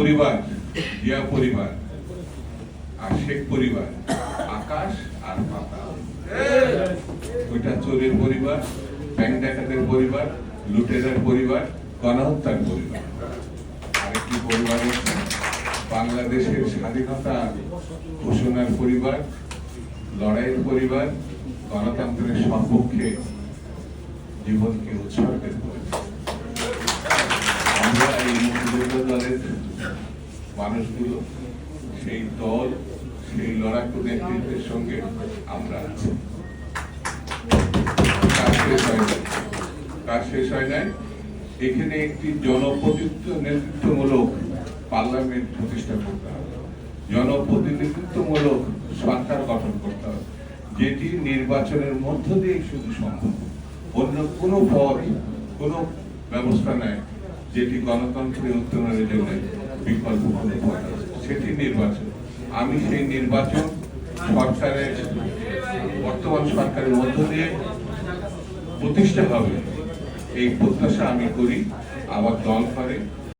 পরিবার, জিয়া পরিবার আর শেখ পরিবার আকাশ আর পাতাল। ওইটা চোরের পরিবার, ব্যাংক ডাকাতের পরিবার, লুটেরার পরিবার, গণহত্যার পরিবার। আরেকটি পরিবার হচ্ছে বাংলাদেশের স্বাধীনতা ঘোষণার পরিবার, লড়াইয়ের পরিবার, গণতন্ত্রের সপক্ষে জীবনকে উৎসর্গের পরিবার। আমরা এই মুক্তিযোদ্ধা দলের মানুষগুলো সেই দল, সেই লড়াকু নেতৃত্বের সঙ্গে আমরা আছি। কাজ শেষ হয় নাই। এখানে একটি জনপ্রতিনিধিত্বমূলক পার্লামেন্ট প্রতিষ্ঠা করতে হবে, জনপ্রতিনিধিত্বমূলক সরকার গঠন করতে হবে, যেটি নির্বাচনের মধ্য দিয়ে শুধু সম্ভব। অন্য কোনো পথ, কোনো ব্যবস্থা নাই যেটি গণতন্ত্রের উত্তরণের জন্য বিকল্প কোনো পথ আছে, সেটি নির্বাচন। আমি সেই নির্বাচন সরকারের, বর্তমান সরকারের মধ্য দিয়ে প্রতিষ্ঠা হবে এই প্রত্যাশা আমি করি, আমার দল করে।